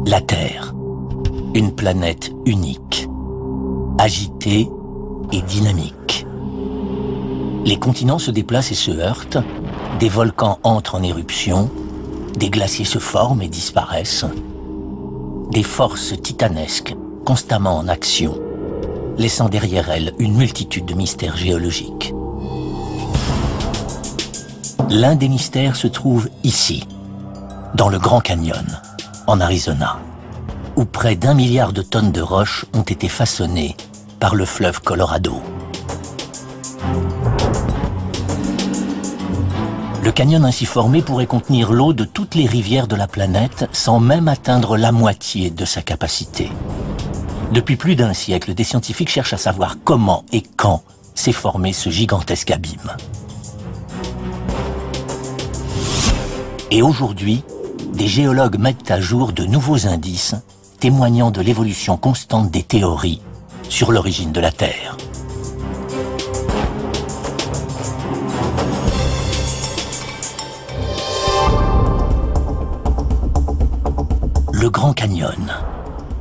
La Terre, une planète unique, agitée et dynamique. Les continents se déplacent et se heurtent, des volcans entrent en éruption, des glaciers se forment et disparaissent, des forces titanesques constamment en action, laissant derrière elles une multitude de mystères géologiques. L'un des mystères se trouve ici, dans le Grand Canyon, en Arizona, où près d'1 milliard de tonnes de roches ont été façonnées par le fleuve Colorado. Le canyon ainsi formé pourrait contenir l'eau de toutes les rivières de la planète sans même atteindre la moitié de sa capacité. Depuis plus d'1 siècle, des scientifiques cherchent à savoir comment et quand s'est formé ce gigantesque abîme. Et aujourd'hui, des géologues mettent à jour de nouveaux indices témoignant de l'évolution constante des théories sur l'origine de la Terre. Le Grand Canyon,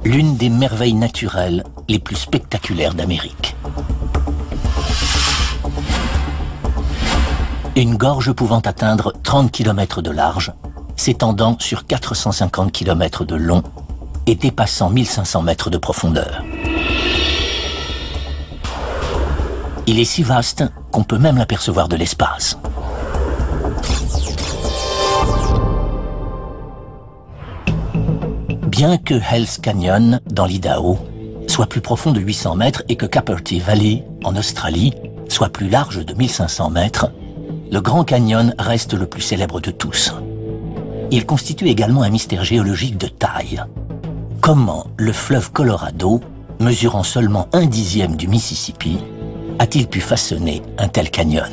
l'une des merveilles naturelles les plus spectaculaires d'Amérique. Une gorge pouvant atteindre 30 km de large, s'étendant sur 450 km de long et dépassant 1500 mètres de profondeur. Il est si vaste qu'on peut même l'apercevoir de l'espace. Bien que Hell's Canyon, dans l'Idaho, soit plus profond de 800 mètres et que Capertee Valley, en Australie, soit plus large de 1500 mètres, le Grand Canyon reste le plus célèbre de tous. Il constitue également un mystère géologique de taille. Comment le fleuve Colorado, mesurant seulement 1/10 du Mississippi, a-t-il pu façonner un tel canyon?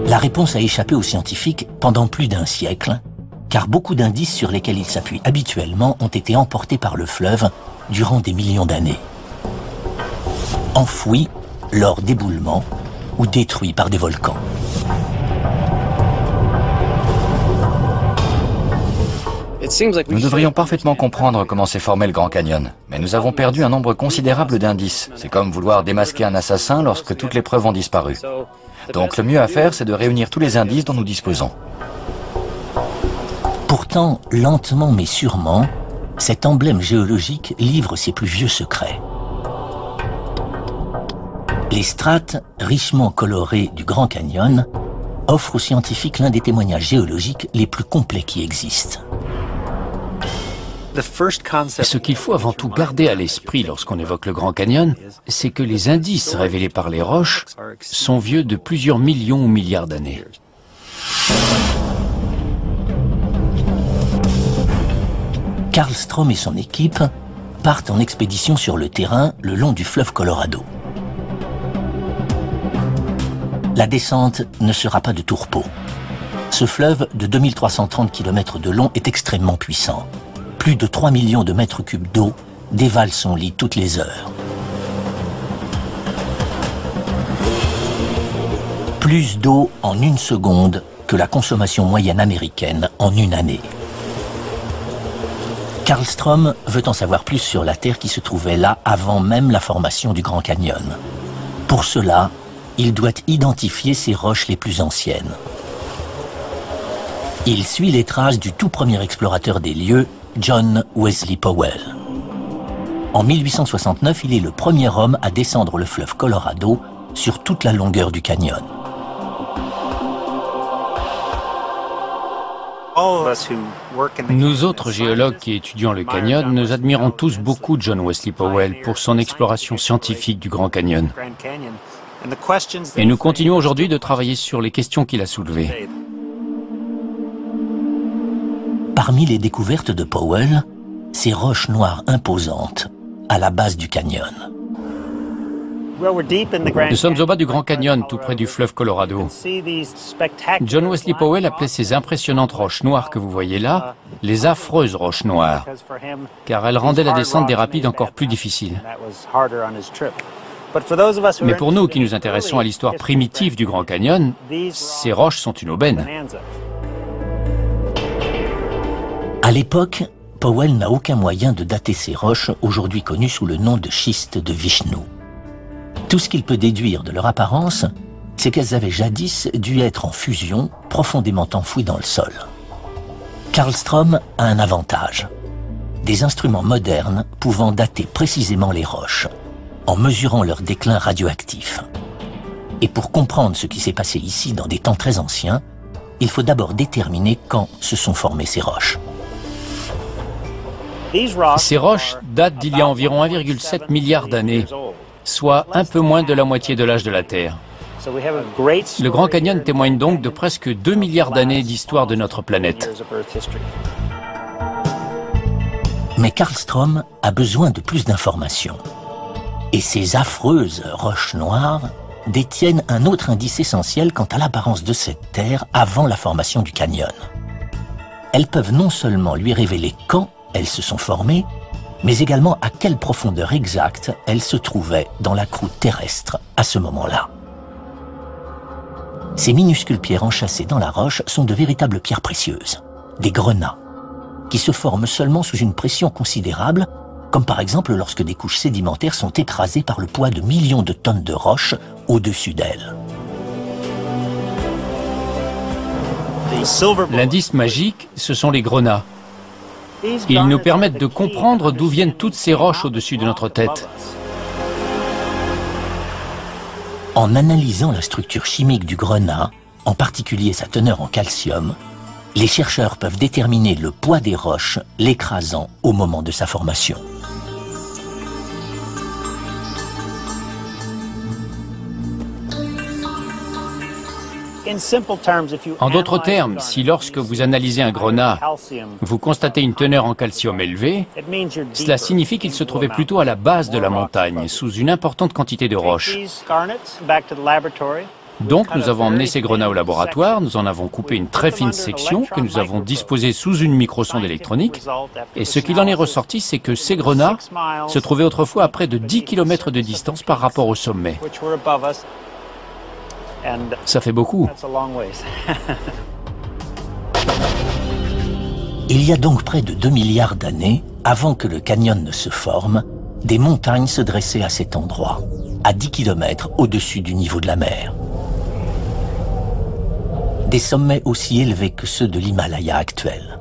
La réponse a échappé aux scientifiques pendant plus d'1 siècle, car beaucoup d'indices sur lesquels ils s'appuient habituellement ont été emportés par le fleuve durant des millions d'années. Enfouis lors d'éboulements ou détruits par des volcans. Nous devrions parfaitement comprendre comment s'est formé le Grand Canyon, mais nous avons perdu un nombre considérable d'indices. C'est comme vouloir démasquer un assassin lorsque toutes les preuves ont disparu. Donc le mieux à faire, c'est de réunir tous les indices dont nous disposons. Pourtant, lentement mais sûrement, cet emblème géologique livre ses plus vieux secrets. Les strates richement colorées du Grand Canyon offrent aux scientifiques l'un des témoignages géologiques les plus complets qui existent. Ce qu'il faut avant tout garder à l'esprit lorsqu'on évoque le Grand Canyon, c'est que les indices révélés par les roches sont vieux de plusieurs millions ou milliards d'années. Carl Strom et son équipe partent en expédition sur le terrain le long du fleuve Colorado. La descente ne sera pas de tourpeau. Ce fleuve de 2330 km de long est extrêmement puissant. Plus de 3 millions de mètres cubes d'eau dévalent son lit toutes les heures. Plus d'eau en 1 seconde que la consommation moyenne américaine en 1 année. Carl Strom veut en savoir plus sur la Terre qui se trouvait là avant même la formation du Grand Canyon. Pour cela, il doit identifier ses roches les plus anciennes. Il suit les traces du tout premier explorateur des lieux, John Wesley Powell. En 1869, il est le premier homme à descendre le fleuve Colorado sur toute la longueur du canyon. Nous autres géologues qui étudions le canyon, nous admirons tous beaucoup John Wesley Powell pour son exploration scientifique du Grand Canyon. Et nous continuons aujourd'hui de travailler sur les questions qu'il a soulevées. Parmi les découvertes de Powell, ces roches noires imposantes à la base du canyon. Nous sommes au bas du Grand Canyon, tout près du fleuve Colorado. John Wesley Powell appelait ces impressionnantes roches noires que vous voyez là, les affreuses roches noires, car elles rendaient la descente des rapides encore plus difficile. Mais pour nous qui nous intéressons à l'histoire primitive du Grand Canyon, ces roches sont une aubaine. À l'époque, Powell n'a aucun moyen de dater ces roches, aujourd'hui connues sous le nom de schistes de Vishnu. Tout ce qu'il peut déduire de leur apparence, c'est qu'elles avaient jadis dû être en fusion, profondément enfouies dans le sol. Karlstrom a un avantage. Des instruments modernes pouvant dater précisément les roches, en mesurant leur déclin radioactif. Et pour comprendre ce qui s'est passé ici dans des temps très anciens, il faut d'abord déterminer quand se sont formées ces roches. Ces roches datent d'il y a environ 1,7 milliard d'années, soit un peu moins de la moitié de l'âge de la Terre. Le Grand Canyon témoigne donc de presque 2 milliards d'années d'histoire de notre planète. Mais Karlstrom a besoin de plus d'informations. Et ces affreuses roches noires détiennent un autre indice essentiel quant à l'apparence de cette terre avant la formation du canyon. Elles peuvent non seulement lui révéler quand elles se sont formées, mais également à quelle profondeur exacte elles se trouvaient dans la croûte terrestre à ce moment-là. Ces minuscules pierres enchâssées dans la roche sont de véritables pierres précieuses, des grenats, qui se forment seulement sous une pression considérable, comme par exemple lorsque des couches sédimentaires sont écrasées par le poids de millions de tonnes de roches au-dessus d'elles. L'indice magique, ce sont les grenats. Ils nous permettent de comprendre d'où viennent toutes ces roches au-dessus de notre tête. En analysant la structure chimique du grenat, en particulier sa teneur en calcium, les chercheurs peuvent déterminer le poids des roches l'écrasant au moment de sa formation. En d'autres termes, si lorsque vous analysez un grenat, vous constatez une teneur en calcium élevée, cela signifie qu'il se trouvait plutôt à la base de la montagne, sous une importante quantité de roches. Donc nous avons emmené ces grenats au laboratoire, nous en avons coupé une très fine section que nous avons disposée sous une microsonde électronique, et ce qu'il en est ressorti, c'est que ces grenats se trouvaient autrefois à près de 10 km de distance par rapport au sommet. Ça fait beaucoup. Il y a donc près de 2 milliards d'années, avant que le canyon ne se forme, des montagnes se dressaient à cet endroit, à 10 km au-dessus du niveau de la mer. Des sommets aussi élevés que ceux de l'Himalaya actuel.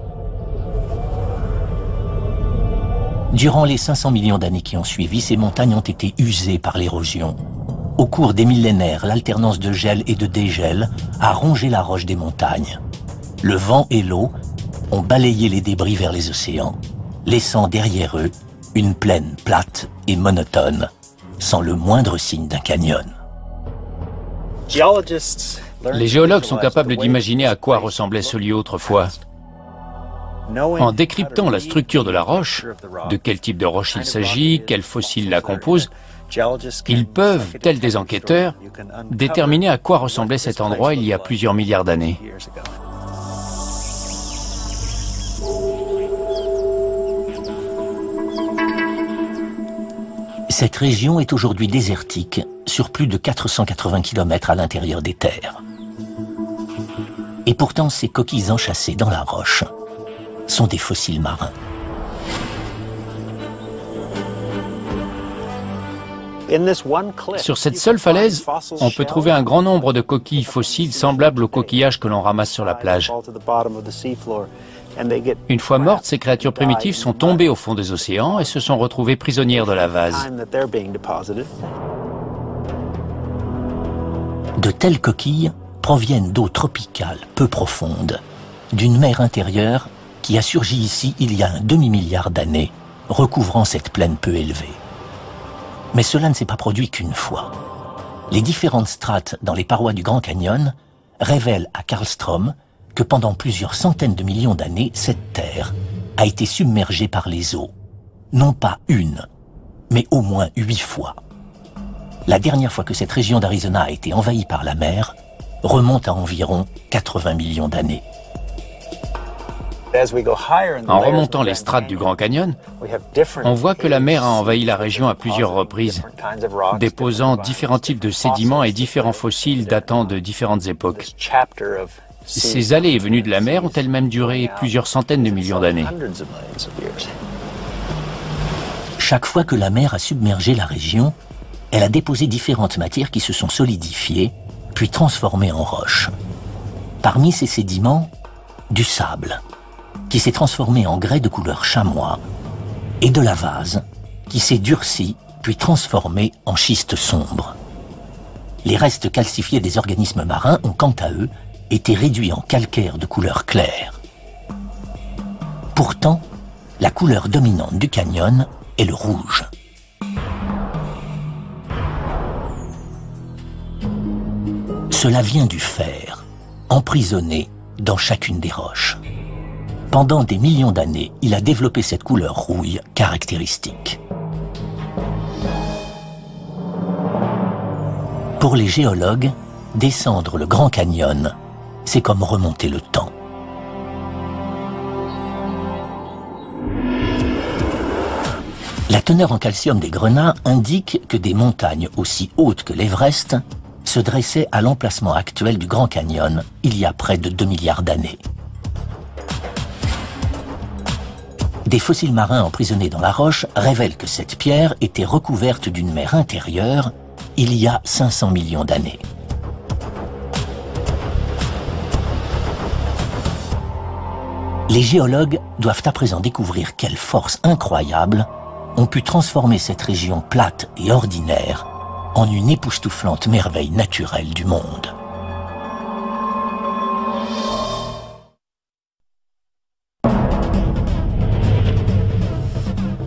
Durant les 500 millions d'années qui ont suivi, ces montagnes ont été usées par l'érosion. Au cours des millénaires, l'alternance de gel et de dégel a rongé la roche des montagnes. Le vent et l'eau ont balayé les débris vers les océans, laissant derrière eux une plaine plate et monotone, sans le moindre signe d'un canyon. Les géologues sont capables d'imaginer à quoi ressemblait ce lieu autrefois. En décryptant la structure de la roche, de quel type de roche il s'agit, quels fossiles la composent, ils peuvent, tels des enquêteurs, déterminer à quoi ressemblait cet endroit il y a plusieurs milliards d'années. Cette région est aujourd'hui désertique, sur plus de 480 km à l'intérieur des terres. Et pourtant, ces coquilles enchâssées dans la roche sont des fossiles marins. Sur cette seule falaise, on peut trouver un grand nombre de coquilles fossiles semblables aux coquillages que l'on ramasse sur la plage. Une fois mortes, ces créatures primitives sont tombées au fond des océans et se sont retrouvées prisonnières de la vase. De telles coquilles proviennent d'eaux tropicales peu profondes, d'une mer intérieure qui a surgi ici il y a un demi-milliard d'années, recouvrant cette plaine peu élevée. Mais cela ne s'est pas produit qu'une fois. Les différentes strates dans les parois du Grand Canyon révèlent à Karlstrom que pendant plusieurs centaines de millions d'années, cette terre a été submergée par les eaux. Non pas une, mais au moins 8 fois. La dernière fois que cette région d'Arizona a été envahie par la mer remonte à environ 80 millions d'années. En remontant les strates du Grand Canyon, on voit que la mer a envahi la région à plusieurs reprises, déposant différents types de sédiments et différents fossiles datant de différentes époques. Ces allées et venues de la mer ont-elles même duré plusieurs centaines de millions d'années? Chaque fois que la mer a submergé la région, elle a déposé différentes matières qui se sont solidifiées, puis transformées en roches. Parmi ces sédiments, du sable, qui s'est transformé en grès de couleur chamois, et de la vase, qui s'est durci, puis transformé en schiste sombre. Les restes calcifiés des organismes marins ont quant à eux été réduits en calcaire de couleur claire. Pourtant, la couleur dominante du canyon est le rouge. Cela vient du fer, emprisonné dans chacune des roches. Pendant des millions d'années, il a développé cette couleur rouille caractéristique. Pour les géologues, descendre le Grand Canyon, c'est comme remonter le temps. La teneur en calcium des grenats indique que des montagnes aussi hautes que l'Everest se dressaient à l'emplacement actuel du Grand Canyon il y a près de 2 milliards d'années. Des fossiles marins emprisonnés dans la roche révèlent que cette pierre était recouverte d'une mer intérieure il y a 500 millions d'années. Les géologues doivent à présent découvrir quelles forces incroyables ont pu transformer cette région plate et ordinaire en une époustouflante merveille naturelle du monde.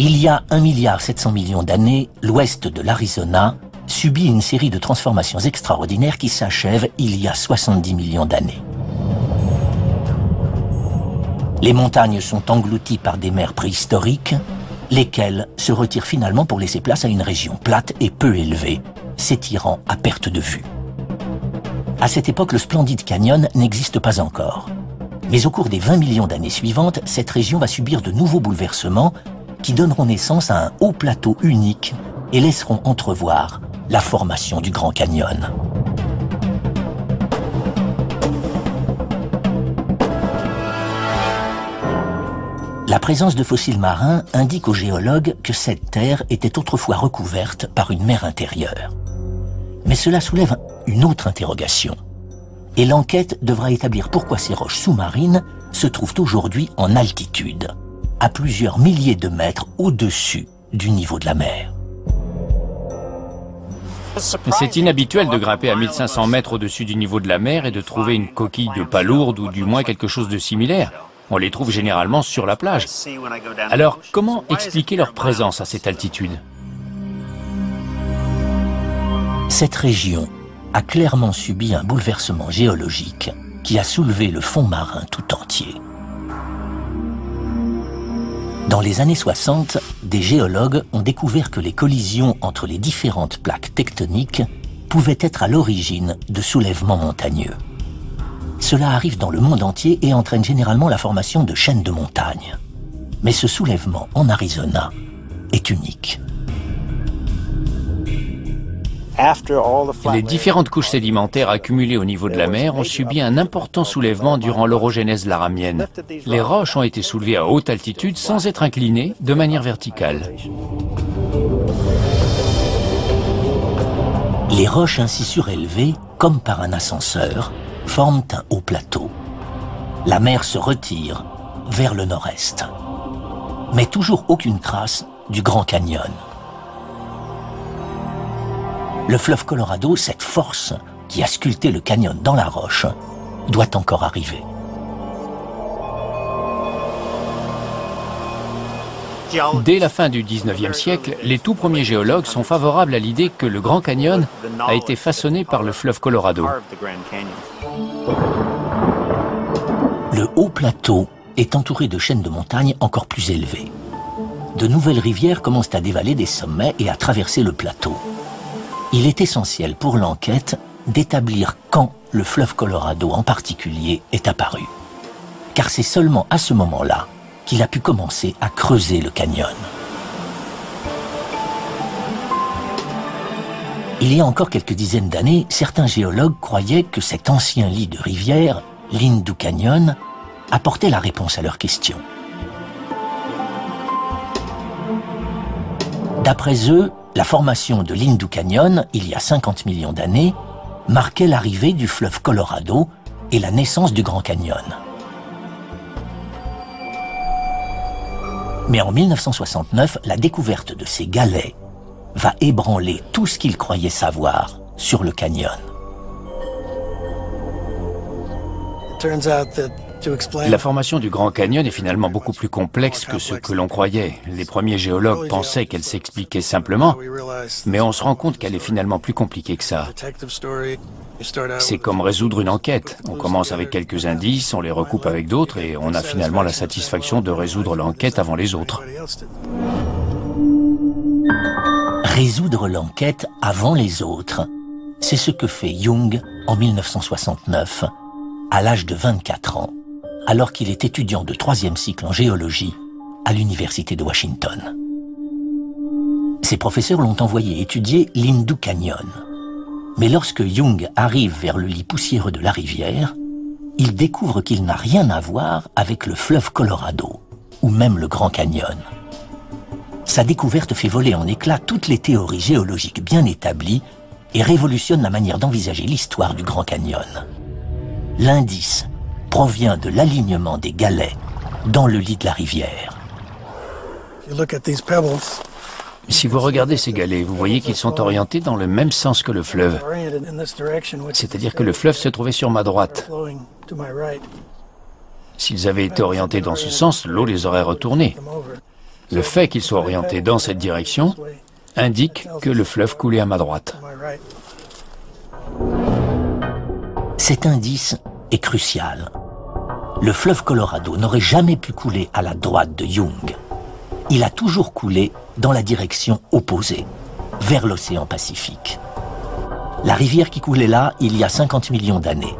Il y a 1,7 milliard d'années, l'ouest de l'Arizona subit une série de transformations extraordinaires qui s'achèvent il y a 70 millions d'années. Les montagnes sont englouties par des mers préhistoriques, lesquelles se retirent finalement pour laisser place à une région plate et peu élevée, s'étirant à perte de vue. À cette époque, le splendide canyon n'existe pas encore. Mais au cours des 20 millions d'années suivantes, cette région va subir de nouveaux bouleversements qui donneront naissance à un haut plateau unique et laisseront entrevoir la formation du Grand Canyon. La présence de fossiles marins indique aux géologues que cette terre était autrefois recouverte par une mer intérieure. Mais cela soulève une autre interrogation. Et l'enquête devra établir pourquoi ces roches sous-marines se trouvent aujourd'hui en altitude, à plusieurs milliers de mètres au-dessus du niveau de la mer. C'est inhabituel de grimper à 1500 mètres au-dessus du niveau de la mer et de trouver une coquille de palourde ou du moins quelque chose de similaire. On les trouve généralement sur la plage. Alors, comment expliquer leur présence à cette altitude? Cette région a clairement subi un bouleversement géologique qui a soulevé le fond marin tout entier. Dans les années 60, des géologues ont découvert que les collisions entre les différentes plaques tectoniques pouvaient être à l'origine de soulèvements montagneux. Cela arrive dans le monde entier et entraîne généralement la formation de chaînes de montagnes. Mais ce soulèvement en Arizona est unique. Les différentes couches sédimentaires accumulées au niveau de la mer ont subi un important soulèvement durant l'orogénèse laramienne. Les roches ont été soulevées à haute altitude sans être inclinées de manière verticale. Les roches ainsi surélevées, comme par un ascenseur, forment un haut plateau. La mer se retire vers le nord-est. Mais toujours aucune trace du Grand Canyon. Le fleuve Colorado, cette force qui a sculpté le canyon dans la roche, doit encore arriver. Dès la fin du 19e siècle, les tout premiers géologues sont favorables à l'idée que le Grand Canyon a été façonné par le fleuve Colorado. Le haut plateau est entouré de chaînes de montagnes encore plus élevées. De nouvelles rivières commencent à dévaler des sommets et à traverser le plateau. Il est essentiel pour l'enquête d'établir quand le fleuve Colorado en particulier est apparu. Car c'est seulement à ce moment-là qu'il a pu commencer à creuser le canyon. Il y a encore quelques dizaines d'années, certains géologues croyaient que cet ancien lit de rivière, l'Indu Canyon, apportait la réponse à leurs questions. D'après eux, la formation de l'Indu Canyon, il y a 50 millions d'années, marquait l'arrivée du fleuve Colorado et la naissance du Grand Canyon. Mais en 1969, la découverte de ces galets va ébranler tout ce qu'ils croyaient savoir sur le canyon. La formation du Grand Canyon est finalement beaucoup plus complexe que ce que l'on croyait. Les premiers géologues pensaient qu'elle s'expliquait simplement, mais on se rend compte qu'elle est finalement plus compliquée que ça. C'est comme résoudre une enquête. On commence avec quelques indices, on les recoupe avec d'autres et on a finalement la satisfaction de résoudre l'enquête avant les autres. Résoudre l'enquête avant les autres, c'est ce que fait Young en 1969, à l'âge de 24 ans, alors qu'il est étudiant de 3e cycle en géologie à l'Université de Washington. Ses professeurs l'ont envoyé étudier l'Indu Canyon. Mais lorsque Young arrive vers le lit poussiéreux de la rivière, il découvre qu'il n'a rien à voir avec le fleuve Colorado, ou même le Grand Canyon. Sa découverte fait voler en éclats toutes les théories géologiques bien établies et révolutionne la manière d'envisager l'histoire du Grand Canyon. L'indice provient de l'alignement des galets dans le lit de la rivière. Si vous regardez ces galets, vous voyez qu'ils sont orientés dans le même sens que le fleuve. C'est-à-dire que le fleuve se trouvait sur ma droite. S'ils avaient été orientés dans ce sens, l'eau les aurait retournés. Le fait qu'ils soient orientés dans cette direction indique que le fleuve coulait à ma droite. Cet indice est crucial. Le fleuve Colorado n'aurait jamais pu couler à la droite de Young. Il a toujours coulé dans la direction opposée, vers l'océan Pacifique. La rivière qui coulait là, il y a 50 millions d'années,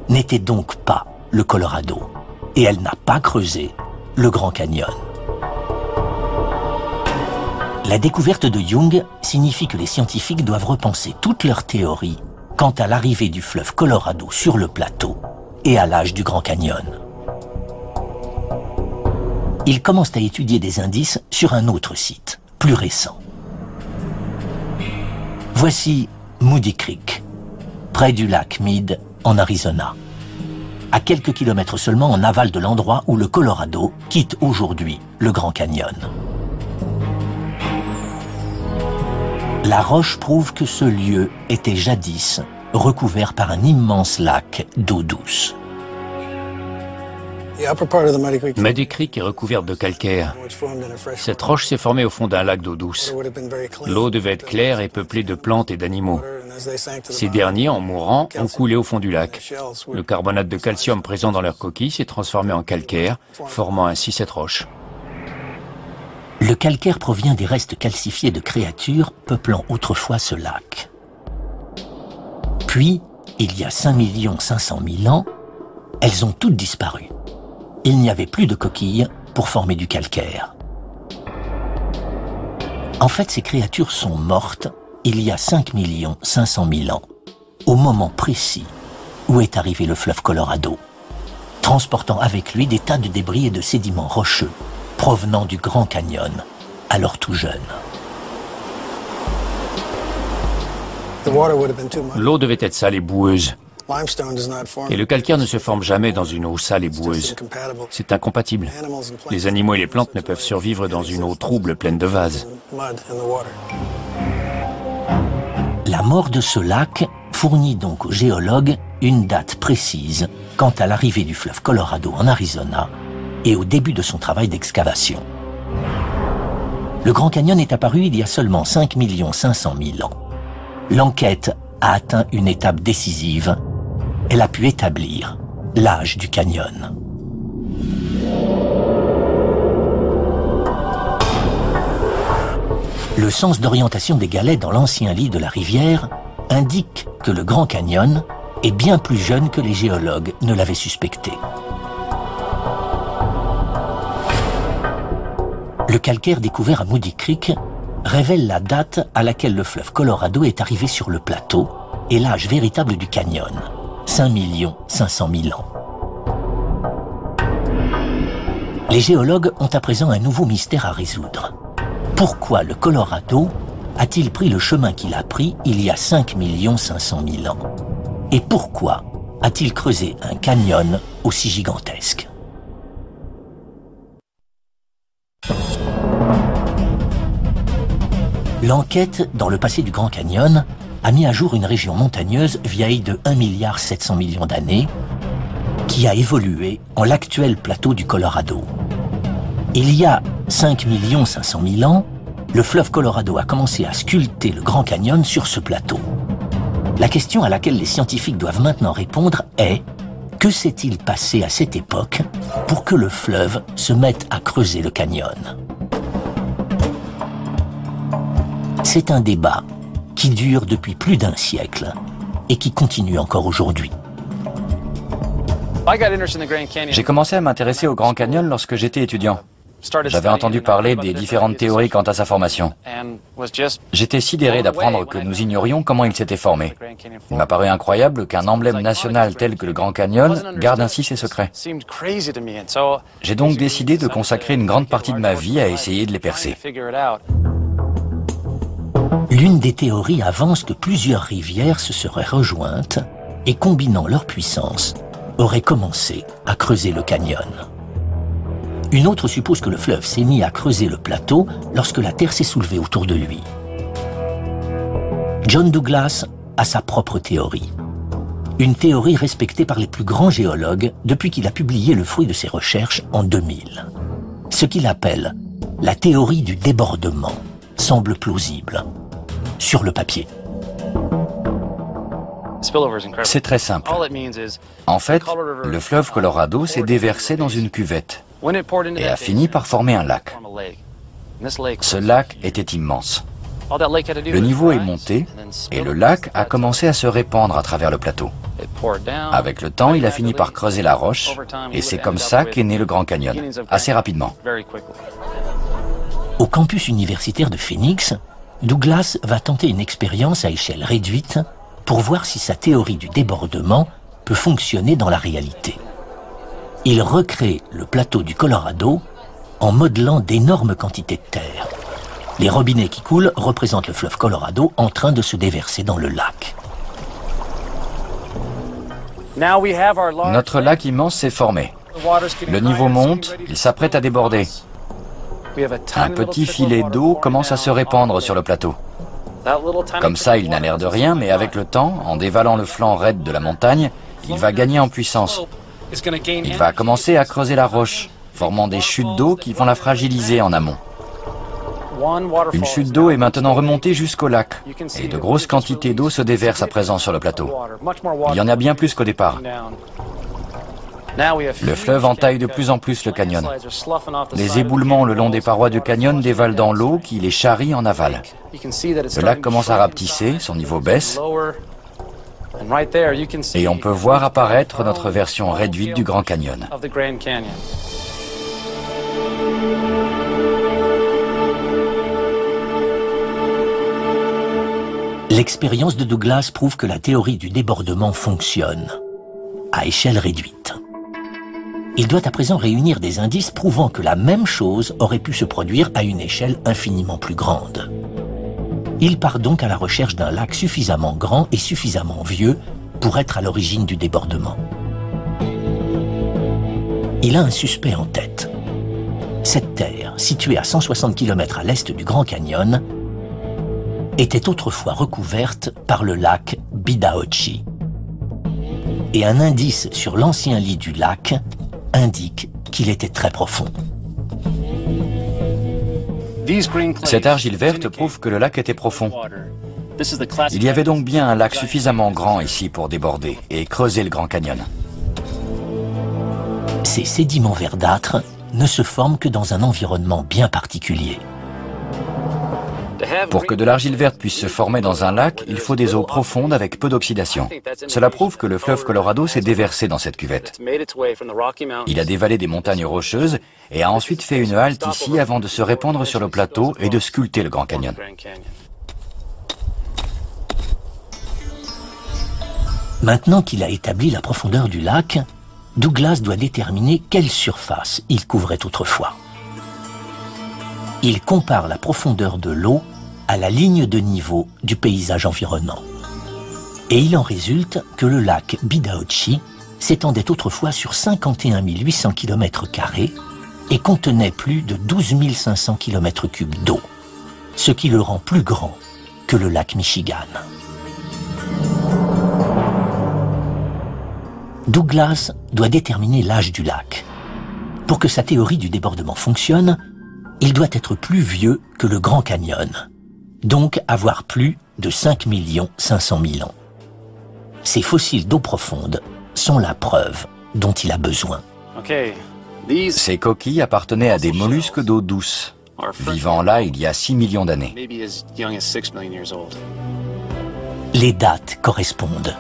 n'était donc pas le Colorado, et elle n'a pas creusé le Grand Canyon. La découverte de Young signifie que les scientifiques doivent repenser toutes leurs théories quant à l'arrivée du fleuve Colorado sur le plateau et à l'âge du Grand Canyon. Ils commencent à étudier des indices sur un autre site, plus récent. Voici Moody Creek, près du lac Mead, en Arizona, à quelques kilomètres seulement en aval de l'endroit où le Colorado quitte aujourd'hui le Grand Canyon. La roche prouve que ce lieu était jadis recouvert par un immense lac d'eau douce. Muddy Creek est recouverte de calcaire. Cette roche s'est formée au fond d'un lac d'eau douce. L'eau devait être claire et peuplée de plantes et d'animaux. Ces derniers, en mourant, ont coulé au fond du lac. Le carbonate de calcium présent dans leur coquille s'est transformé en calcaire, formant ainsi cette roche. Le calcaire provient des restes calcifiés de créatures peuplant autrefois ce lac. Puis, il y a 5 500 000 ans, elles ont toutes disparu. Il n'y avait plus de coquilles pour former du calcaire. En fait, ces créatures sont mortes il y a 5 500 000 ans, au moment précis où est arrivé le fleuve Colorado, transportant avec lui des tas de débris et de sédiments rocheux provenant du Grand Canyon, alors tout jeune. L'eau devait être sale et boueuse. Et le calcaire ne se forme jamais dans une eau sale et boueuse. C'est incompatible. Les animaux et les plantes ne peuvent survivre dans une eau trouble pleine de vase. La mort de ce lac fournit donc aux géologues une date précise quant à l'arrivée du fleuve Colorado en Arizona et au début de son travail d'excavation. Le Grand Canyon est apparu il y a seulement 5 500 000 ans. L'enquête a atteint une étape décisive. Elle a pu établir l'âge du canyon. Le sens d'orientation des galets dans l'ancien lit de la rivière indique que le Grand Canyon est bien plus jeune que les géologues ne l'avaient suspecté. Le calcaire découvert à Moody Creek révèle la date à laquelle le fleuve Colorado est arrivé sur le plateau et l'âge véritable du canyon, 5 500 000 ans. Les géologues ont à présent un nouveau mystère à résoudre. Pourquoi le Colorado a-t-il pris le chemin qu'il a pris il y a 5 500 000 ans? Et pourquoi a-t-il creusé un canyon aussi gigantesque? L'enquête dans le passé du Grand Canyon a mis à jour une région montagneuse vieille de 1,7 milliard d'années qui a évolué en l'actuel plateau du Colorado. Il y a 5 500 000 ans, le fleuve Colorado a commencé à sculpter le Grand Canyon sur ce plateau. La question à laquelle les scientifiques doivent maintenant répondre est: que s'est-il passé à cette époque pour que le fleuve se mette à creuser le canyon? C'est un débat qui dure depuis plus d'un siècle et qui continue encore aujourd'hui. J'ai commencé à m'intéresser au Grand Canyon lorsque j'étais étudiant. J'avais entendu parler des différentes théories quant à sa formation. J'étais sidéré d'apprendre que nous ignorions comment il s'était formé. Il m'a paru incroyable qu'un emblème national tel que le Grand Canyon garde ainsi ses secrets. J'ai donc décidé de consacrer une grande partie de ma vie à essayer de les percer. L'une des théories avance que plusieurs rivières se seraient rejointes et, combinant leur puissance, auraient commencé à creuser le canyon. Une autre suppose que le fleuve s'est mis à creuser le plateau lorsque la terre s'est soulevée autour de lui. John Douglas a sa propre théorie. Une théorie respectée par les plus grands géologues depuis qu'il a publié le fruit de ses recherches en 2000. Ce qu'il appelle la théorie du débordement semble plausible, sur le papier. C'est très simple. En fait, le fleuve Colorado s'est déversé dans une cuvette et a fini par former un lac. Ce lac était immense. Le niveau est monté et le lac a commencé à se répandre à travers le plateau. Avec le temps, il a fini par creuser la roche et c'est comme ça qu'est né le Grand Canyon, assez rapidement. Au campus universitaire de Phoenix, Douglas va tenter une expérience à échelle réduite pour voir si sa théorie du débordement peut fonctionner dans la réalité. Il recrée le plateau du Colorado en modelant d'énormes quantités de terre. Les robinets qui coulent représentent le fleuve Colorado en train de se déverser dans le lac. Notre lac immense s'est formé. Le niveau monte, il s'apprête à déborder. Un petit filet d'eau commence à se répandre sur le plateau. Comme ça, il n'a l'air de rien, mais avec le temps, en dévalant le flanc raide de la montagne, il va gagner en puissance. Il va commencer à creuser la roche, formant des chutes d'eau qui vont la fragiliser en amont. Une chute d'eau est maintenant remontée jusqu'au lac, et de grosses quantités d'eau se déversent à présent sur le plateau. Il y en a bien plus qu'au départ. Le fleuve entaille de plus en plus le canyon. Les éboulements le long des parois du canyon dévalent dans l'eau qui les charrie en aval. Le lac commence à rapetisser, son niveau baisse, et on peut voir apparaître notre version réduite du Grand Canyon. L'expérience de Douglas prouve que la théorie du débordement fonctionne, à échelle réduite. Il doit à présent réunir des indices prouvant que la même chose aurait pu se produire à une échelle infiniment plus grande. Il part donc à la recherche d'un lac suffisamment grand et suffisamment vieux pour être à l'origine du débordement. Il a un suspect en tête. Cette terre, située à 160 km à l'est du Grand Canyon, était autrefois recouverte par le lac Bidaochi. Et un indice sur l'ancien lit du lac indique qu'il était très profond. Cette argile verte prouve que le lac était profond. Il y avait donc bien un lac suffisamment grand ici pour déborder et creuser le Grand Canyon. Ces sédiments verdâtres ne se forment que dans un environnement bien particulier. Pour que de l'argile verte puisse se former dans un lac, il faut des eaux profondes avec peu d'oxydation. Cela prouve que le fleuve Colorado s'est déversé dans cette cuvette. Il a dévalé des montagnes rocheuses et a ensuite fait une halte ici avant de se répandre sur le plateau et de sculpter le Grand Canyon. Maintenant qu'il a établi la profondeur du lac, Douglas doit déterminer quelle surface il couvrait autrefois. Il compare la profondeur de l'eau à la ligne de niveau du paysage environnant. Et il en résulte que le lac Bidaochi s'étendait autrefois sur 51 800 km² et contenait plus de 12 500 km³ d'eau, ce qui le rend plus grand que le lac Michigan. Douglas doit déterminer l'âge du lac. Pour que sa théorie du débordement fonctionne, il doit être plus vieux que le Grand Canyon, donc avoir plus de 5 500 000 ans. Ces fossiles d'eau profonde sont la preuve dont il a besoin. Ces coquilles appartenaient à des mollusques d'eau douce, vivant là il y a 6 millions d'années. Les dates correspondent.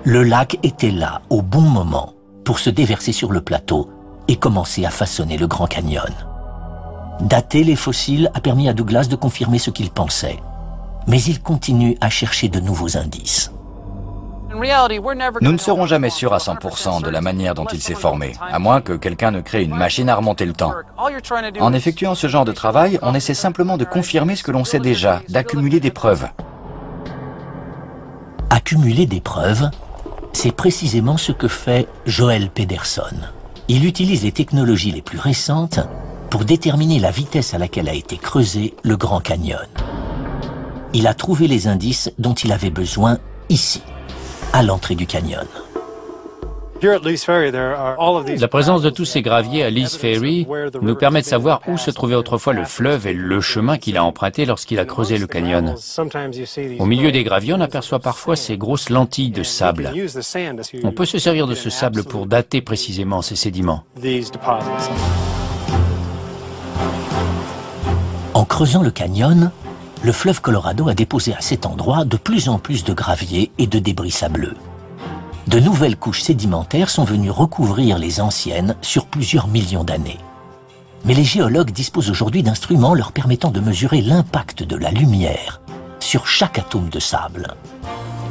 Le lac était là au bon moment pour se déverser sur le plateau et commencer à façonner le Grand Canyon. Dater les fossiles a permis à Douglas de confirmer ce qu'il pensait, mais il continue à chercher de nouveaux indices. Nous ne serons jamais sûrs à 100% de la manière dont il s'est formé, à moins que quelqu'un ne crée une machine à remonter le temps. En effectuant ce genre de travail, on essaie simplement de confirmer ce que l'on sait déjà, d'accumuler des preuves. Accumuler des preuves, c'est précisément ce que fait Joel Pederson. Il utilise les technologies les plus récentes pour déterminer la vitesse à laquelle a été creusé le Grand Canyon. Il a trouvé les indices dont il avait besoin ici, à l'entrée du canyon. La présence de tous ces graviers à Lee's Ferry nous permet de savoir où se trouvait autrefois le fleuve et le chemin qu'il a emprunté lorsqu'il a creusé le canyon. Au milieu des graviers, on aperçoit parfois ces grosses lentilles de sable. On peut se servir de ce sable pour dater précisément ces sédiments. En creusant le canyon, le fleuve Colorado a déposé à cet endroit de plus en plus de graviers et de débris sableux. De nouvelles couches sédimentaires sont venues recouvrir les anciennes sur plusieurs millions d'années. Mais les géologues disposent aujourd'hui d'instruments leur permettant de mesurer l'impact de la lumière sur chaque atome de sable.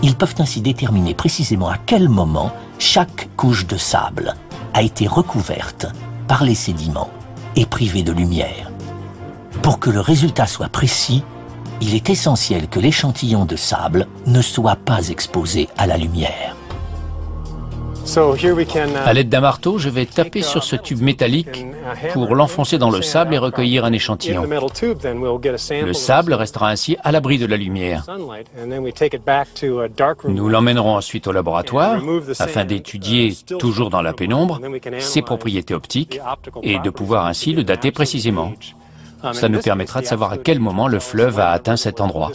Ils peuvent ainsi déterminer précisément à quel moment chaque couche de sable a été recouverte par les sédiments et privée de lumière. Pour que le résultat soit précis, il est essentiel que l'échantillon de sable ne soit pas exposé à la lumière. À l'aide d'un marteau, je vais taper sur ce tube métallique pour l'enfoncer dans le sable et recueillir un échantillon. Le sable restera ainsi à l'abri de la lumière. Nous l'emmènerons ensuite au laboratoire afin d'étudier, toujours dans la pénombre, ses propriétés optiques et de pouvoir ainsi le dater précisément. Ça nous permettra de savoir à quel moment le fleuve a atteint cet endroit.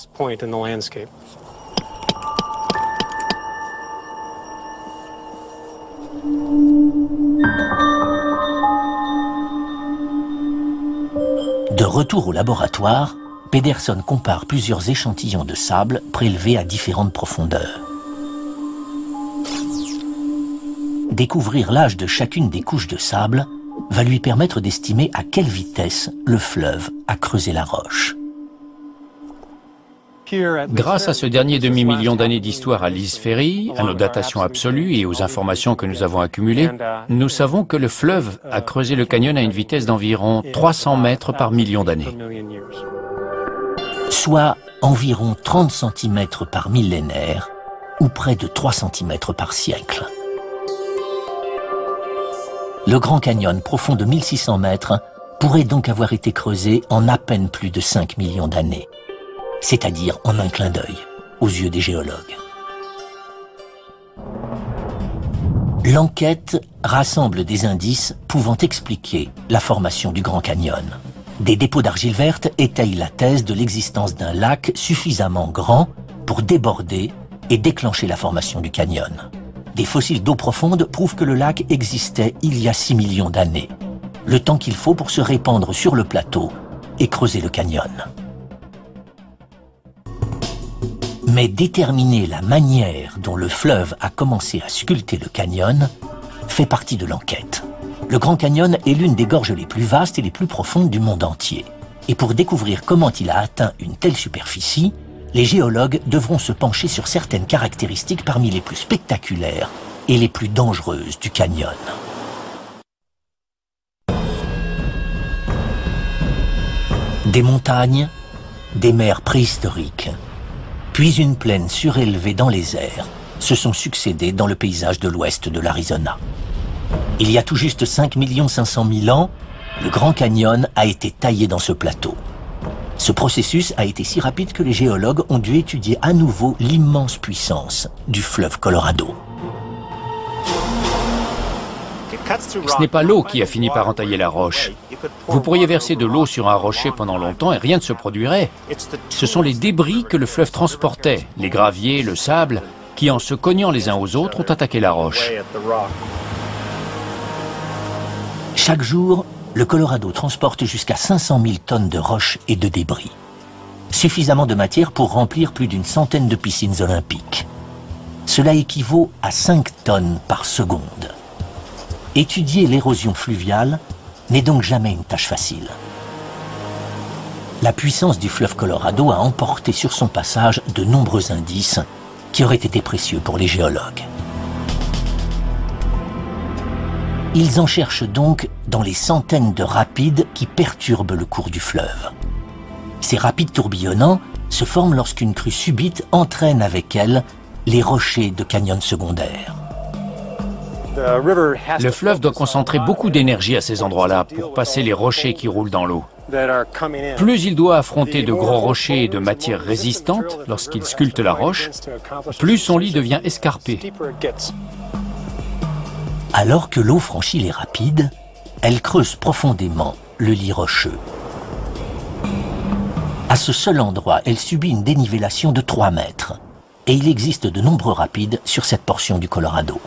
De retour au laboratoire, Pederson compare plusieurs échantillons de sable prélevés à différentes profondeurs. Découvrir l'âge de chacune des couches de sable va lui permettre d'estimer à quelle vitesse le fleuve a creusé la roche. Grâce à ce dernier demi-million d'années d'histoire à Lee's Ferry, à nos datations absolues et aux informations que nous avons accumulées, nous savons que le fleuve a creusé le canyon à une vitesse d'environ 300 mètres par million d'années. Soit environ 30 cm par millénaire, ou près de 3 cm par siècle. Le Grand Canyon, profond de 1600 mètres, pourrait donc avoir été creusé en à peine plus de 5 millions d'années. C'est-à-dire en un clin d'œil, aux yeux des géologues. L'enquête rassemble des indices pouvant expliquer la formation du Grand Canyon. Des dépôts d'argile verte étayent la thèse de l'existence d'un lac suffisamment grand pour déborder et déclencher la formation du canyon. Des fossiles d'eau profonde prouvent que le lac existait il y a 6 millions d'années, le temps qu'il faut pour se répandre sur le plateau et creuser le canyon. Mais déterminer la manière dont le fleuve a commencé à sculpter le canyon fait partie de l'enquête. Le Grand Canyon est l'une des gorges les plus vastes et les plus profondes du monde entier. Et pour découvrir comment il a atteint une telle superficie, les géologues devront se pencher sur certaines caractéristiques parmi les plus spectaculaires et les plus dangereuses du canyon. Des montagnes, des mers préhistoriques, puis une plaine surélevée dans les airs se sont succédés dans le paysage de l'ouest de l'Arizona. Il y a tout juste 5 500 000 ans, le Grand Canyon a été taillé dans ce plateau. Ce processus a été si rapide que les géologues ont dû étudier à nouveau l'immense puissance du fleuve Colorado. Ce n'est pas l'eau qui a fini par entailler la roche. Vous pourriez verser de l'eau sur un rocher pendant longtemps et rien ne se produirait. Ce sont les débris que le fleuve transportait, les graviers, le sable, qui en se cognant les uns aux autres ont attaqué la roche. Chaque jour, le Colorado transporte jusqu'à 500 000 tonnes de roches et de débris. Suffisamment de matière pour remplir plus d'une centaine de piscines olympiques. Cela équivaut à 5 tonnes par seconde. Étudier l'érosion fluviale n'est donc jamais une tâche facile. La puissance du fleuve Colorado a emporté sur son passage de nombreux indices qui auraient été précieux pour les géologues. Ils en cherchent donc dans les centaines de rapides qui perturbent le cours du fleuve. Ces rapides tourbillonnants se forment lorsqu'une crue subite entraîne avec elle les rochers de canyons secondaires. Le fleuve doit concentrer beaucoup d'énergie à ces endroits-là pour passer les rochers qui roulent dans l'eau. Plus il doit affronter de gros rochers et de matières résistantes lorsqu'il sculpte la roche, plus son lit devient escarpé. Alors que l'eau franchit les rapides, elle creuse profondément le lit rocheux. À ce seul endroit, elle subit une dénivellation de 3 mètres. Et il existe de nombreux rapides sur cette portion du Colorado.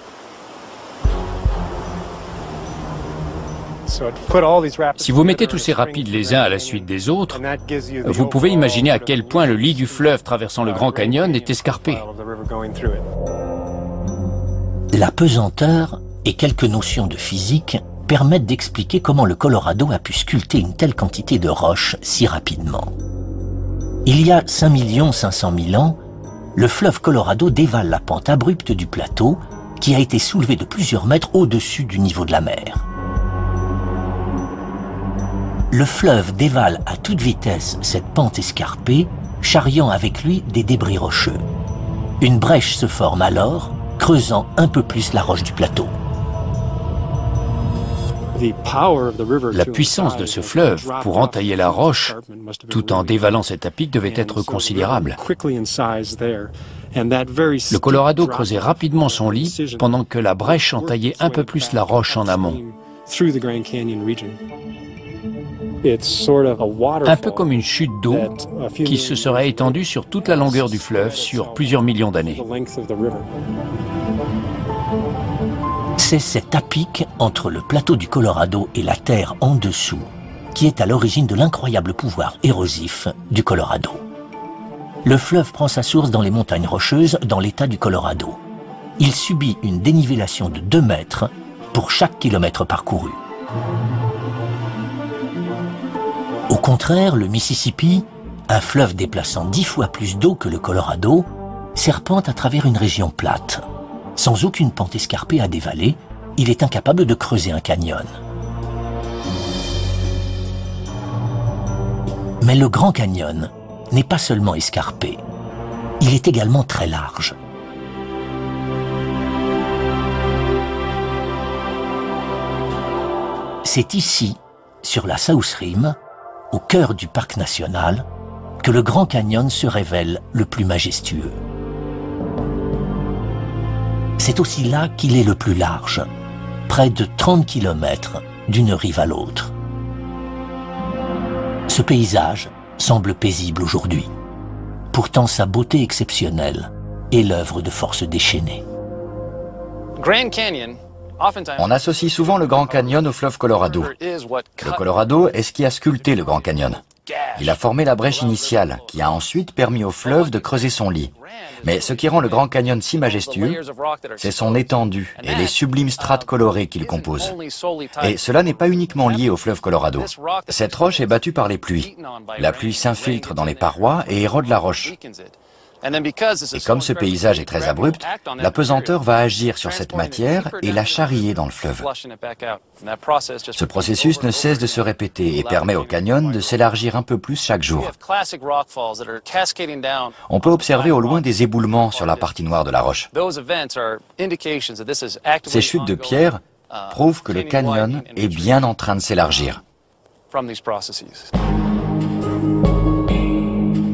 Si vous mettez tous ces rapides les uns à la suite des autres, vous pouvez imaginer à quel point le lit du fleuve traversant le Grand Canyon est escarpé. La pesanteur et quelques notions de physique permettent d'expliquer comment le Colorado a pu sculpter une telle quantité de roches si rapidement. Il y a 5 500 000 ans, le fleuve Colorado dévale la pente abrupte du plateau qui a été soulevé de plusieurs mètres au-dessus du niveau de la mer. Le fleuve dévale à toute vitesse cette pente escarpée, charriant avec lui des débris rocheux. Une brèche se forme alors, creusant un peu plus la roche du plateau. La puissance de ce fleuve pour entailler la roche, tout en dévalant cet tapis, devait être considérable. Le Colorado creusait rapidement son lit pendant que la brèche entaillait un peu plus la roche en amont. Un peu comme une chute d'eau qui se serait étendue sur toute la longueur du fleuve sur plusieurs millions d'années. C'est cet à-pic entre le plateau du Colorado et la terre en dessous qui est à l'origine de l'incroyable pouvoir érosif du Colorado. Le fleuve prend sa source dans les montagnes rocheuses dans l'état du Colorado. Il subit une dénivellation de 2 mètres pour chaque kilomètre parcouru. Au contraire, le Mississippi, un fleuve déplaçant 10 fois plus d'eau que le Colorado, serpente à travers une région plate. Sans aucune pente escarpée à dévaler, il est incapable de creuser un canyon. Mais le Grand Canyon n'est pas seulement escarpé, il est également très large. C'est ici, sur la South Rim, au cœur du parc national, que le Grand Canyon se révèle le plus majestueux. C'est aussi là qu'il est le plus large, près de 30 km d'une rive à l'autre. Ce paysage semble paisible aujourd'hui. Pourtant, sa beauté exceptionnelle est l'œuvre de forces déchaînées. On associe souvent le Grand Canyon au fleuve Colorado. Le Colorado est ce qui a sculpté le Grand Canyon. Il a formé la brèche initiale, qui a ensuite permis au fleuve de creuser son lit. Mais ce qui rend le Grand Canyon si majestueux, c'est son étendue et les sublimes strates colorées qu'il compose. Et cela n'est pas uniquement lié au fleuve Colorado. Cette roche est battue par les pluies. La pluie s'infiltre dans les parois et érode la roche. Et comme ce paysage est très abrupt, la pesanteur va agir sur cette matière et la charrier dans le fleuve. Ce processus ne cesse de se répéter et permet au canyon de s'élargir un peu plus chaque jour. On peut observer au loin des éboulements sur la partie noire de la roche. Ces chutes de pierre prouvent que le canyon est bien en train de s'élargir.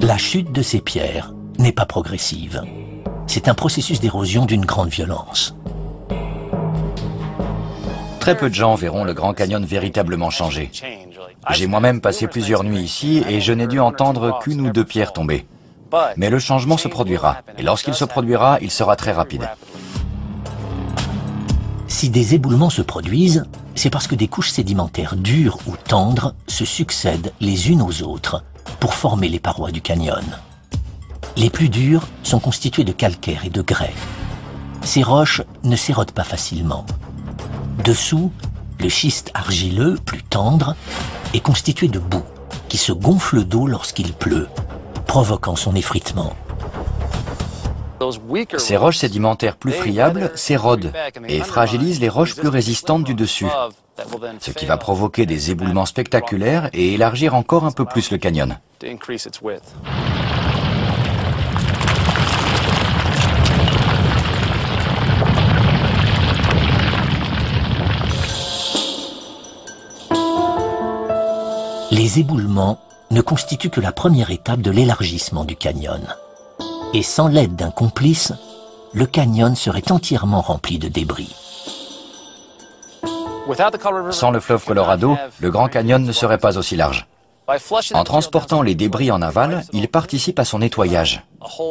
La chute de ces pierres n'est pas progressive. C'est un processus d'érosion d'une grande violence. Très peu de gens verront le Grand Canyon véritablement changer. J'ai moi-même passé plusieurs nuits ici et je n'ai dû entendre qu'une ou deux pierres tomber. Mais le changement se produira, et lorsqu'il se produira, il sera très rapide. Si des éboulements se produisent, c'est parce que des couches sédimentaires dures ou tendres se succèdent les unes aux autres pour former les parois du canyon. Les plus dures sont constituées de calcaire et de grès. Ces roches ne s'érodent pas facilement. Dessous, le schiste argileux, plus tendre, est constitué de boue qui se gonfle d'eau lorsqu'il pleut, provoquant son effritement. Ces roches sédimentaires plus friables s'érodent et fragilisent les roches plus résistantes du dessus, ce qui va provoquer des éboulements spectaculaires et élargir encore un peu plus le canyon. Les éboulements ne constituent que la première étape de l'élargissement du canyon. Et sans l'aide d'un complice, le canyon serait entièrement rempli de débris. Sans le fleuve Colorado, le Grand Canyon ne serait pas aussi large. En transportant les débris en aval, il participe à son nettoyage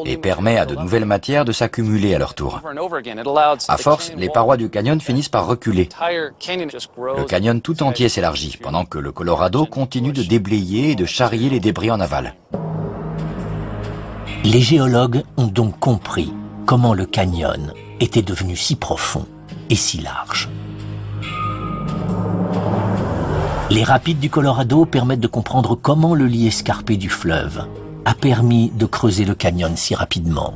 et permet à de nouvelles matières de s'accumuler à leur tour. À force, les parois du canyon finissent par reculer. Le canyon tout entier s'élargit, pendant que le Colorado continue de déblayer et de charrier les débris en aval. Les géologues ont donc compris comment le canyon était devenu si profond et si large. Les rapides du Colorado permettent de comprendre comment le lit escarpé du fleuve a permis de creuser le canyon si rapidement.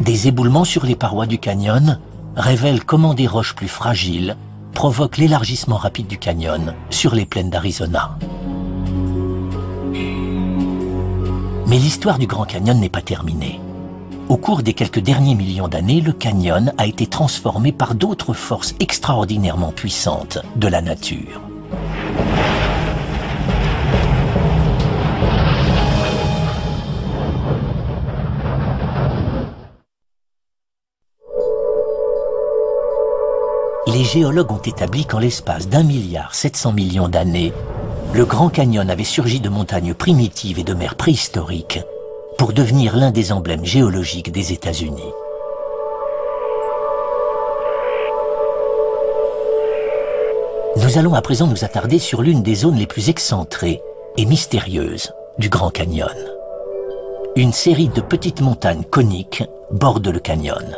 Des éboulements sur les parois du canyon révèlent comment des roches plus fragiles provoquent l'élargissement rapide du canyon sur les plaines d'Arizona. Mais l'histoire du Grand Canyon n'est pas terminée. Au cours des quelques derniers millions d'années, le canyon a été transformé par d'autres forces extraordinairement puissantes de la nature. Les géologues ont établi qu'en l'espace d'1,7 milliard d'années, le Grand Canyon avait surgi de montagnes primitives et de mers préhistoriques pour devenir l'un des emblèmes géologiques des États-Unis. Nous allons à présent nous attarder sur l'une des zones les plus excentrées et mystérieuses du Grand Canyon. Une série de petites montagnes coniques borde le canyon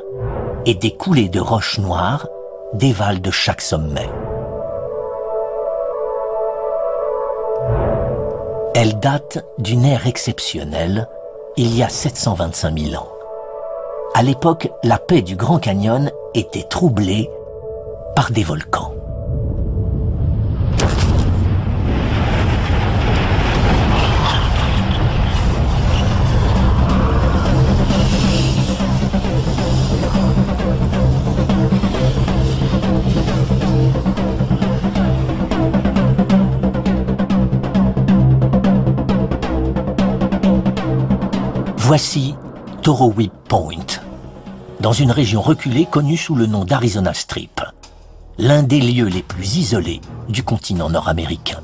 et des coulées de roches noires dévalent de chaque sommet. Elles datent d'une ère exceptionnelle, il y a 725 000 ans. À l'époque, la paix du Grand Canyon était troublée par des volcans. Voici Torrowee Point, dans une région reculée connue sous le nom d'Arizona Strip, l'un des lieux les plus isolés du continent nord-américain.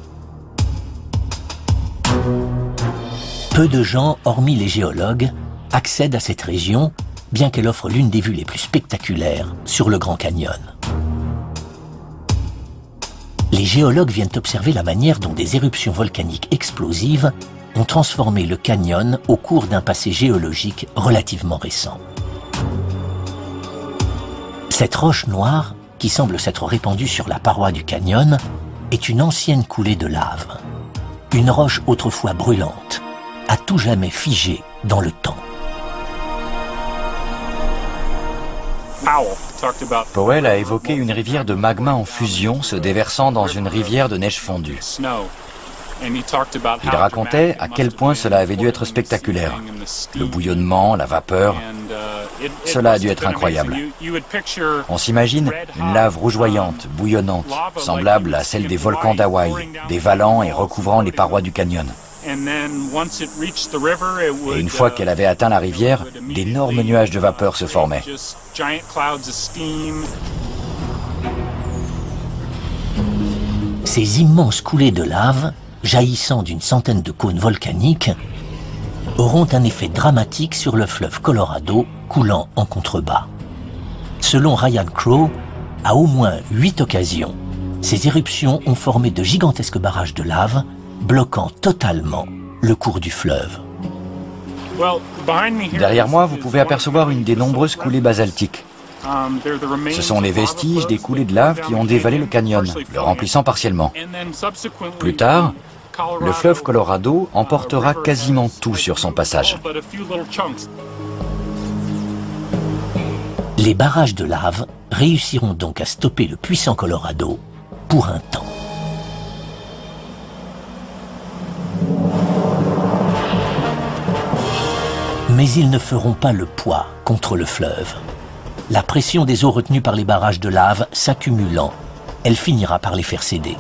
Peu de gens, hormis les géologues, accèdent à cette région, bien qu'elle offre l'une des vues les plus spectaculaires sur le Grand Canyon. Les géologues viennent observer la manière dont des éruptions volcaniques explosives ont transformé le canyon au cours d'un passé géologique relativement récent. Cette roche noire, qui semble s'être répandue sur la paroi du canyon, est une ancienne coulée de lave. Une roche autrefois brûlante, à tout jamais figée dans le temps. Powell a évoqué une rivière de magma en fusion se déversant dans une rivière de neige fondue. Il racontait à quel point cela avait dû être spectaculaire. Le bouillonnement, la vapeur, cela a dû être incroyable. On s'imagine une lave rougeoyante, bouillonnante, semblable à celle des volcans d'Hawaï, dévalant et recouvrant les parois du canyon. Et une fois qu'elle avait atteint la rivière, d'énormes nuages de vapeur se formaient. Ces immenses coulées de lave, jaillissant d'une centaine de cônes volcaniques, auront un effet dramatique sur le fleuve Colorado coulant en contrebas. Selon Ryan Crowe, à au moins 8 occasions, ces éruptions ont formé de gigantesques barrages de lave, bloquant totalement le cours du fleuve. Derrière moi, vous pouvez apercevoir une des nombreuses coulées basaltiques. Ce sont les vestiges des coulées de lave qui ont dévalé le canyon, le remplissant partiellement. Plus tard, le fleuve Colorado emportera quasiment tout sur son passage. Les barrages de lave réussiront donc à stopper le puissant Colorado pour un temps. Mais ils ne feront pas le poids contre le fleuve. La pression des eaux retenues par les barrages de lave s'accumulant, elle finira par les faire céder.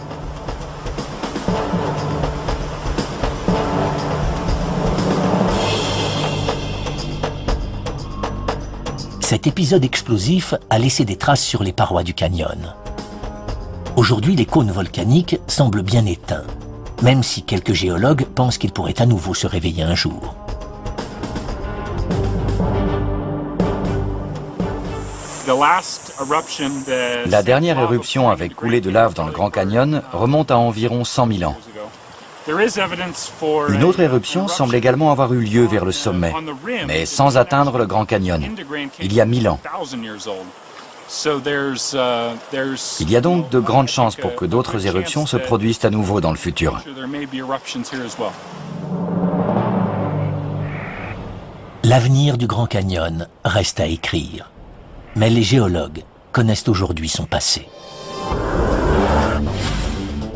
Cet épisode explosif a laissé des traces sur les parois du canyon. Aujourd'hui, les cônes volcaniques semblent bien éteints, même si quelques géologues pensent qu'ils pourraient à nouveau se réveiller un jour. La dernière éruption avec coulée de lave dans le Grand Canyon remonte à environ 100 000 ans. Une autre éruption semble également avoir eu lieu vers le sommet, mais sans atteindre le Grand Canyon, il y a 1000 ans. Il y a donc de grandes chances pour que d'autres éruptions se produisent à nouveau dans le futur. L'avenir du Grand Canyon reste à écrire, mais les géologues connaissent aujourd'hui son passé.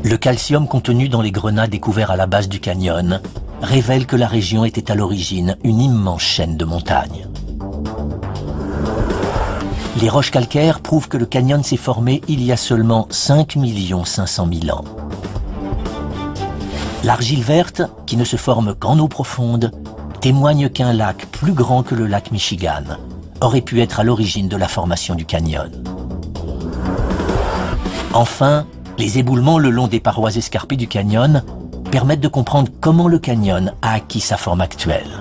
Le calcium contenu dans les grenats découverts à la base du canyon révèle que la région était à l'origine une immense chaîne de montagnes. Les roches calcaires prouvent que le canyon s'est formé il y a seulement 5 500 000 ans. L'argile verte, qui ne se forme qu'en eau profonde, témoigne qu'un lac plus grand que le lac Michigan aurait pu être à l'origine de la formation du canyon. Enfin, les éboulements le long des parois escarpées du canyon permettent de comprendre comment le canyon a acquis sa forme actuelle.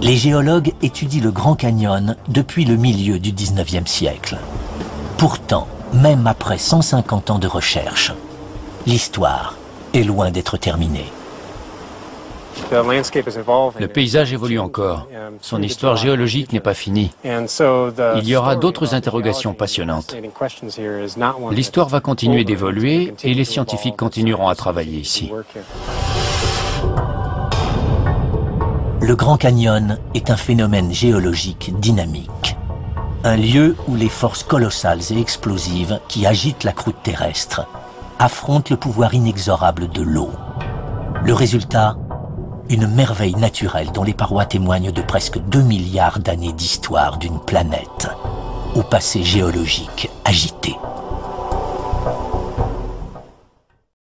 Les géologues étudient le Grand Canyon depuis le milieu du 19e siècle. Pourtant, même après 150 ans de recherche, l'histoire est loin d'être terminée. Le paysage évolue encore. Son histoire géologique n'est pas finie. Il y aura d'autres interrogations passionnantes. L'histoire va continuer d'évoluer et les scientifiques continueront à travailler ici. Le Grand Canyon est un phénomène géologique dynamique. Un lieu où les forces colossales et explosives qui agitent la croûte terrestre affrontent le pouvoir inexorable de l'eau. Le résultat ? Une merveille naturelle dont les parois témoignent de presque 2 milliards d'années d'histoire d'une planète au passé géologique agité.